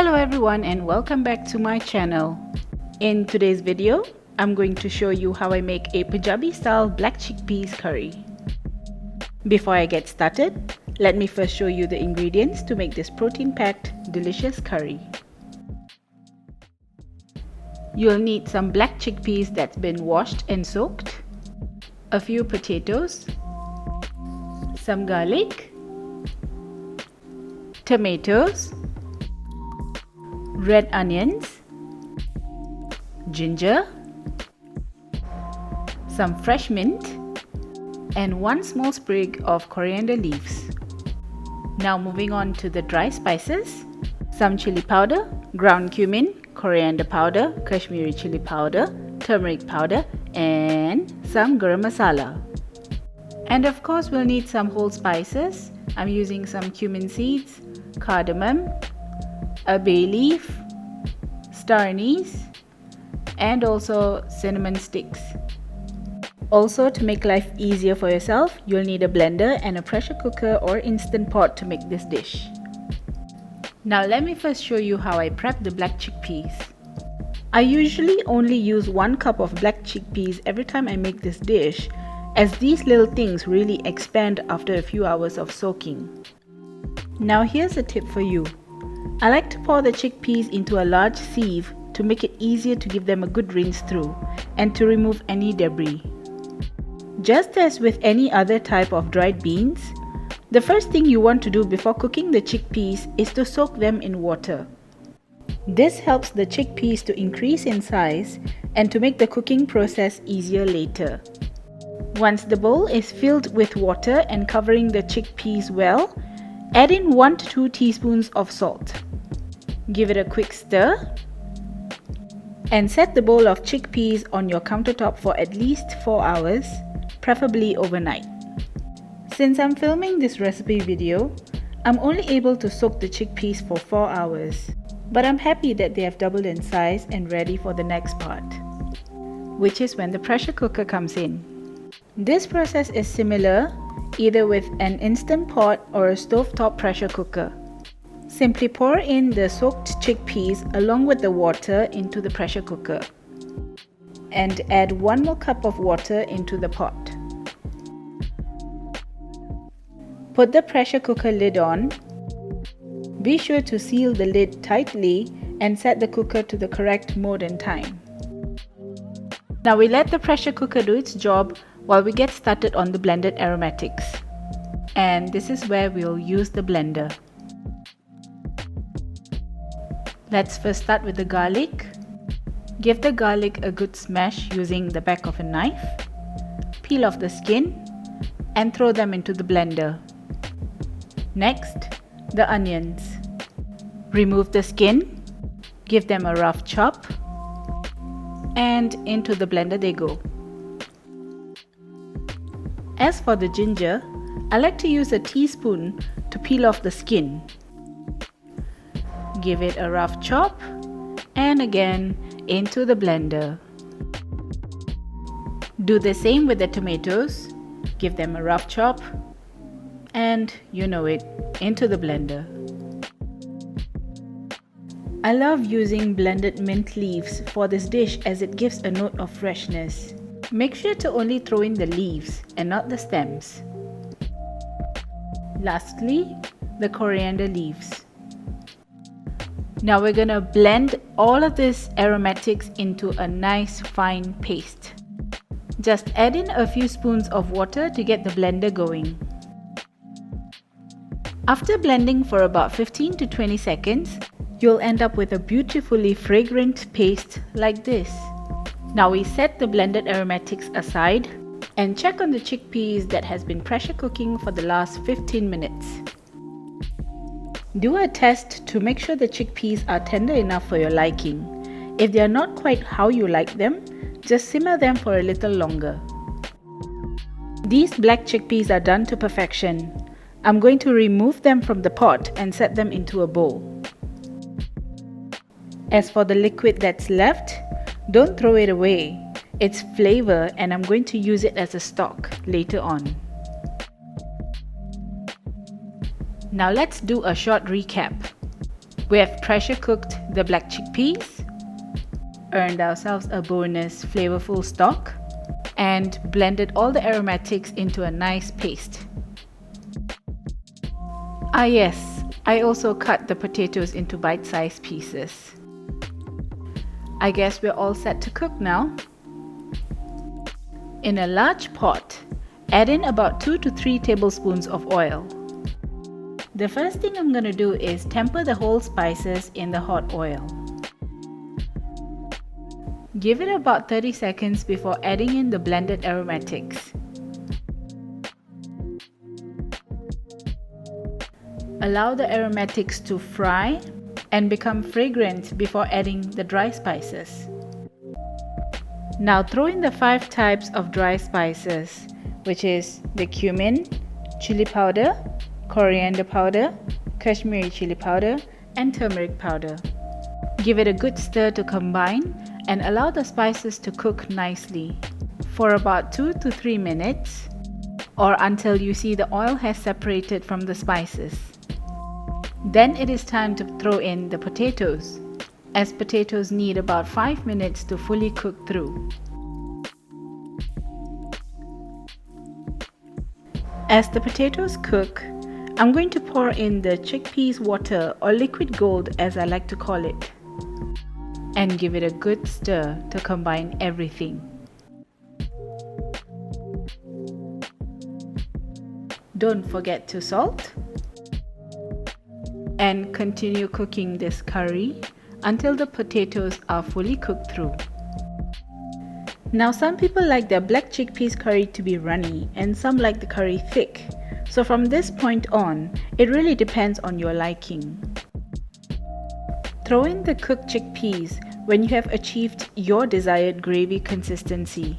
Hello everyone and welcome back to my channel. In today's video, I'm going to show you how I make a Punjabi style black chickpeas curry. Before I get started, let me first show you the ingredients to make this protein-packed, delicious curry. You'll need some black chickpeas that's been washed and soaked, a few potatoes, some garlic, tomatoes, red onions, ginger, some fresh mint, and one small sprig of coriander leaves. Now moving on to the dry spices, some chili powder, ground cumin, coriander powder, Kashmiri chili powder, turmeric powder, and some garam masala. And of course we'll need some whole spices. I'm using some cumin seeds, cardamom, a bay leaf, star anise, and also cinnamon sticks. Also, to make life easier for yourself, you'll need a blender and a pressure cooker or instant pot to make this dish. Now let me first show you how I prep the black chickpeas. I usually only use 1 cup of black chickpeas every time I make this dish, as these little things really expand after a few hours of soaking. Now here's a tip for you. I like to pour the chickpeas into a large sieve to make it easier to give them a good rinse through and to remove any debris. Just as with any other type of dried beans, the first thing you want to do before cooking the chickpeas is to soak them in water. This helps the chickpeas to increase in size and to make the cooking process easier later. Once the bowl is filled with water and covering the chickpeas well, add in 1 to 2 teaspoons of salt. Give it a quick stir and set the bowl of chickpeas on your countertop for at least 4 hours, preferably overnight. Since I'm filming this recipe video, I'm only able to soak the chickpeas for 4 hours, but I'm happy that they have doubled in size and ready for the next part, which is when the pressure cooker comes in. This process is similar either with an instant pot or a stovetop pressure cooker. Simply pour in the soaked chickpeas along with the water into the pressure cooker and add 1 more cup of water into the pot. Put the pressure cooker lid on. Be sure to seal the lid tightly and set the cooker to the correct mode and time. Now we let the pressure cooker do its job while we get started on the blended aromatics. And this is where we'll use the blender. Let's first start with the garlic. Give the garlic a good smash using the back of a knife. Peel off the skin and throw them into the blender. Next, the onions. Remove the skin, give them a rough chop, and into the blender they go. As for the ginger, I like to use a teaspoon to peel off the skin. Give it a rough chop and again into the blender. Do the same with the tomatoes. Give them a rough chop and you know it, into the blender. I love using blended mint leaves for this dish as it gives a note of freshness. Make sure to only throw in the leaves and not the stems. Lastly, the coriander leaves. Now we're gonna blend all of this aromatics into a nice fine paste. Just add in a few spoons of water to get the blender going. After blending for about 15 to 20 seconds, you'll end up with a beautifully fragrant paste like this. Now we set the blended aromatics aside and check on the chickpeas that has been pressure cooking for the last 15 minutes. Do a test to make sure the chickpeas are tender enough for your liking. If they are not quite how you like them, just simmer them for a little longer. These black chickpeas are done to perfection. I'm going to remove them from the pot and set them into a bowl. As for the liquid that's left, don't throw it away. It's flavor and I'm going to use it as a stock later on. Now let's do a short recap. We have pressure cooked the black chickpeas, earned ourselves a bonus flavorful stock, and blended all the aromatics into a nice paste. Ah yes, I also cut the potatoes into bite-sized pieces. I guess we're all set to cook now. In a large pot, add in about 2 to 3 tablespoons of oil. The first thing I'm going to do is temper the whole spices in the hot oil. Give it about 30 seconds before adding in the blended aromatics. Allow the aromatics to fry and become fragrant before adding the dry spices. Now throw in the 5 types of dry spices, which is the cumin, chili powder, coriander powder, Kashmiri chili powder, and turmeric powder. Give it a good stir to combine and allow the spices to cook nicely for about 2 to 3 minutes or until you see the oil has separated from the spices. Then it is time to throw in the potatoes, as potatoes need about 5 minutes to fully cook through. As the potatoes cook, I'm going to pour in the chickpeas water, or liquid gold as I like to call it, and give it a good stir to combine everything. Don't forget to salt, and continue cooking this curry until the potatoes are fully cooked through. Now some people like their black chickpeas curry to be runny and some like the curry thick. So from this point on, it really depends on your liking. Throw in the cooked chickpeas when you have achieved your desired gravy consistency.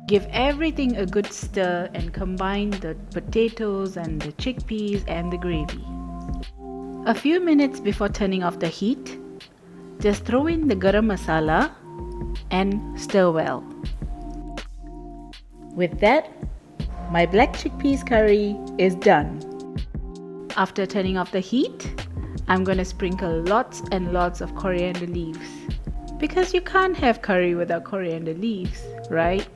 Give everything a good stir and combine the potatoes and the chickpeas and the gravy. A few minutes before turning off the heat, just throw in the garam masala and stir well. With that, my black chickpeas curry is done. After turning off the heat, I'm going to sprinkle lots and lots of coriander leaves. Because you can't have curry without coriander leaves, right?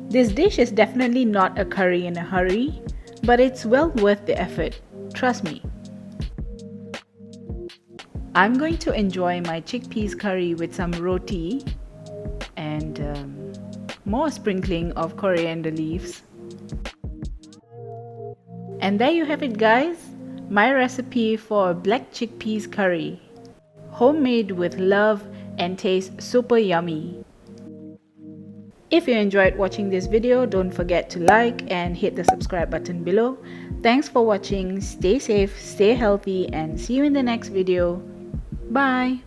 This dish is definitely not a curry in a hurry, but it's well worth the effort. Trust me. I'm going to enjoy my chickpeas curry with some roti and more sprinkling of coriander leaves. And there you have it, guys, my recipe for black chickpeas curry. Homemade with love and tastes super yummy. If you enjoyed watching this video, don't forget to like and hit the subscribe button below. Thanks for watching. Stay safe, stay healthy, and see you in the next video. Bye.